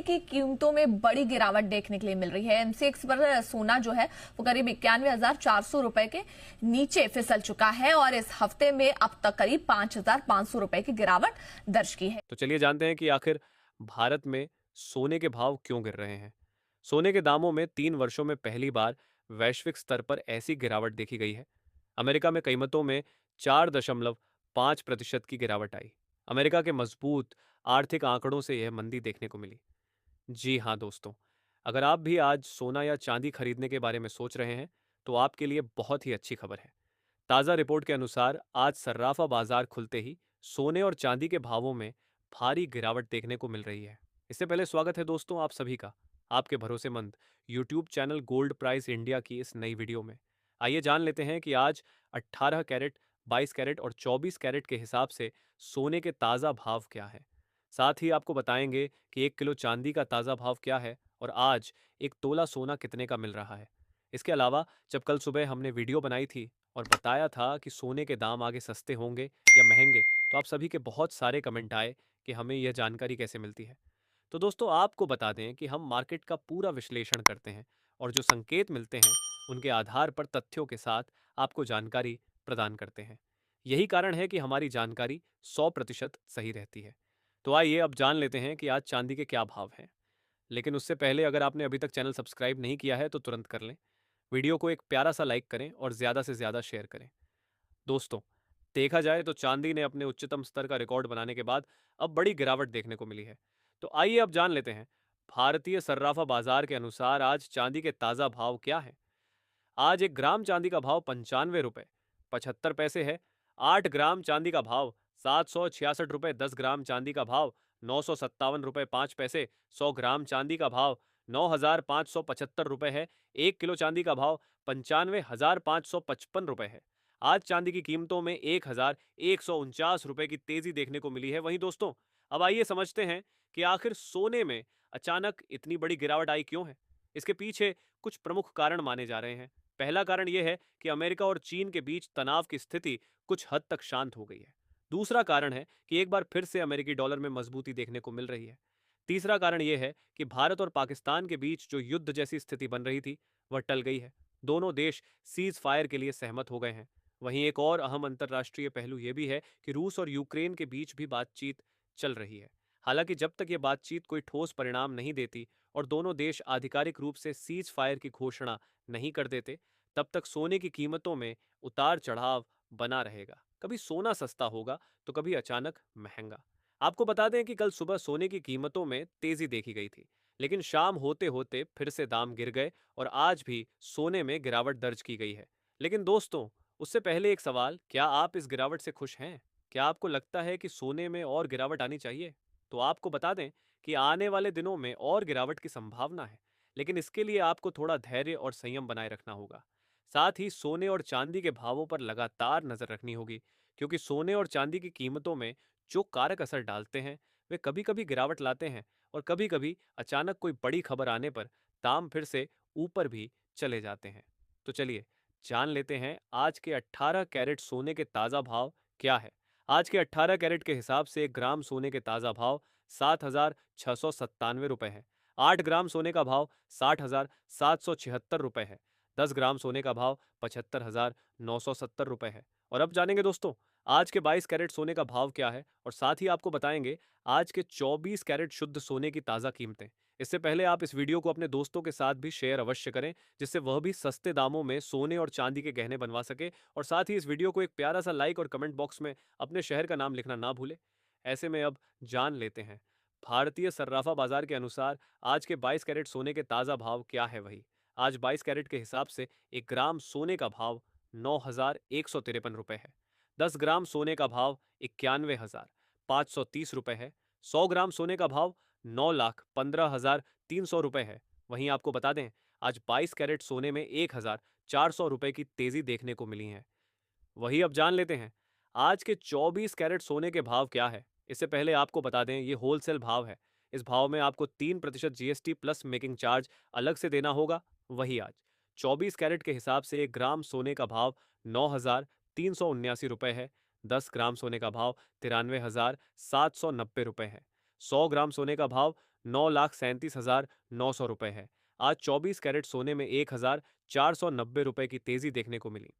की कीमतों में बड़ी गिरावट देखने के लिए मिल रही है। एमसीएक्स पर सोना जो है वो करीब 91,400 रुपए के नीचे फिसल चुका है और इस हफ्ते में अब तक करीब 5,500 रुपए की गिरावट दर्ज की है। तो चलिए जानते हैं कि आखिर भारत में सोने के भाव क्यों गिर रहे हैं। सोने के दामों में 3 वर्षों में पहली बार वैश्विक स्तर पर ऐसी गिरावट देखी गई है। अमेरिका में कीमतों में 4.5% की गिरावट आई। अमेरिका के मजबूत आर्थिक आंकड़ों से यह मंदी देखने को मिली। जी हाँ दोस्तों, अगर आप भी आज सोना या चांदी खरीदने के बारे में सोच रहे हैं तो आपके लिए बहुत ही अच्छी खबर है। ताज़ा रिपोर्ट के अनुसार आज सर्राफा बाजार खुलते ही सोने और चांदी के भावों में भारी गिरावट देखने को मिल रही है। इससे पहले स्वागत है दोस्तों आप सभी का आपके भरोसेमंद YouTube channel gold price India की इस नई वीडियो में। आइए जान लेते हैं कि आज 18 कैरेट, 22 कैरेट और 24 कैरेट के हिसाब से सोने के ताज़ा भाव क्या है। साथ ही आपको बताएंगे कि 1 किलो चांदी का ताज़ा भाव क्या है और आज 1 तोला सोना कितने का मिल रहा है। इसके अलावा जब कल सुबह हमने वीडियो बनाई थी और बताया था कि सोने के दाम आगे सस्ते होंगे या महंगे, तो आप सभी के बहुत सारे कमेंट आए कि हमें यह जानकारी कैसे मिलती है। तो दोस्तों आपको बता दें कि हम मार्केट का पूरा विश्लेषण करते हैं और जो संकेत मिलते हैं उनके आधार पर तथ्यों के साथ आपको जानकारी प्रदान करते हैं। यही कारण है कि हमारी जानकारी 100% सही रहती है। तो आइए अब जान लेते हैं कि आज चांदी के क्या भाव हैं। लेकिन उससे पहले अगर आपने अभी तक चैनल सब्सक्राइब नहीं किया है तो तुरंत कर लें। वीडियो को एक प्यारा सा लाइक करें और ज़्यादा से ज़्यादा शेयर करें। दोस्तों, देखा जाए तो चांदी ने अपने उच्चतम स्तर का रिकॉर्ड बनाने के बाद अब बड़ी गिरावट देखने को मिली है। तो आइए अब जान लेते हैं भारतीय सर्राफा बाजार के अनुसार आज चांदी के ताज़ा भाव क्या हैं। आज 1 ग्राम चांदी का भाव 95 रुपये 75 पैसे है। 8 ग्राम चांदी का भाव 766 रुपये। 10 ग्राम चांदी का भाव 957 रुपये 5 पैसे। 100 ग्राम चांदी का भाव 9,575 रुपये है। 1 किलो चांदी का भाव 95,555 रुपये है। आज चांदी की कीमतों में 1,149 रुपये की तेजी देखने को मिली है। वहीं दोस्तों, अब आइए समझते हैं कि आखिर सोने में अचानक इतनी बड़ी गिरावट आई क्यों है। इसके पीछे कुछ प्रमुख कारण माने जा रहे हैं। पहला कारण यह है कि अमेरिका और चीन के बीच तनाव की स्थिति कुछ हद तक शांत हो गई है। दूसरा कारण है कि एक बार फिर से अमेरिकी डॉलर में मजबूती देखने को मिल रही है। तीसरा कारण यह है कि भारत और पाकिस्तान के बीच जो युद्ध जैसी स्थिति बन रही थी वह टल गई है। दोनों देश सीज फायर के लिए सहमत हो गए हैं। वहीं एक और अहम अंतर्राष्ट्रीय पहलू यह भी है कि रूस और यूक्रेन के बीच भी बातचीत चल रही है। हालांकि जब तक यह बातचीत कोई ठोस परिणाम नहीं देती और दोनों देश आधिकारिक रूप से सीज फायर की घोषणा नहीं कर देते, तब तक सोने की कीमतों में उतार चढ़ाव बना रहेगा। कभी सोना सस्ता होगा तो कभी अचानक महंगा। आपको बता दें कि कल सुबह सोने की कीमतों में तेजी देखी गई थी, लेकिन शाम होते होते फिर से दाम गिर गए और आज भी सोने में गिरावट दर्ज की गई है। लेकिन दोस्तों, उससे पहले एक सवाल, क्या आप इस गिरावट से खुश हैं? क्या आपको लगता है कि सोने में और गिरावट आनी चाहिए? तो आपको बता दें कि आने वाले दिनों में और गिरावट की संभावना है, लेकिन इसके लिए आपको थोड़ा धैर्य और संयम बनाए रखना होगा। साथ ही सोने और चांदी के भावों पर लगातार नजर रखनी होगी, क्योंकि सोने और चांदी की कीमतों में जो कारक असर डालते हैं वे कभी कभी गिरावट लाते हैं और कभी कभी अचानक कोई बड़ी खबर आने पर दाम फिर से ऊपर भी चले जाते हैं। तो चलिए जान लेते हैं आज के 18 कैरेट सोने के ताज़ा भाव क्या है। आज के 18 कैरेट के हिसाब से 1 ग्राम सोने के ताज़ा भाव 7,697 रुपये है। 8 ग्राम सोने का भाव 60,776 रुपये है। 10 ग्राम सोने का भाव 75,970 रुपये है। और अब जानेंगे दोस्तों आज के 22 कैरेट सोने का भाव क्या है और साथ ही आपको बताएंगे आज के 24 कैरेट शुद्ध सोने की ताज़ा कीमतें। इससे पहले आप इस वीडियो को अपने दोस्तों के साथ भी शेयर अवश्य करें, जिससे वह भी सस्ते दामों में सोने और चांदी के गहने बनवा सके। और साथ ही इस वीडियो को एक प्यारा सा लाइक और कमेंट बॉक्स में अपने शहर का नाम लिखना ना भूले। ऐसे में अब जान लेते हैं भारतीय सर्राफा बाजार के अनुसार आज के 22 कैरेट सोने के ताज़ा भाव क्या है। वही आज 22 कैरेट के हिसाब से 1 ग्राम सोने का भाव 9,153 रुपये है। 10 ग्राम सोने का भाव 91,530 रुपये है। 100 ग्राम सोने का भाव 9,15,300 रुपये है। वहीं आपको बता दें आज 22 कैरेट सोने में 1,400 रुपये की तेजी देखने को मिली है। वही अब जान लेते हैं आज के 24 कैरेट सोने के भाव क्या है। इससे पहले आपको बता दें ये होलसेल भाव है। इस भाव में आपको 3% जीएसटी प्लस मेकिंग चार्ज अलग से देना होगा। वही आज 24 कैरेट के हिसाब से 1 ग्राम सोने का भाव 9,379 रुपये है। 10 ग्राम सोने का भाव 93,790 रुपये है। 100 ग्राम सोने का भाव 9,37,900 रुपए है। आज 24 कैरेट सोने में 1,490 रुपए की तेजी देखने को मिली।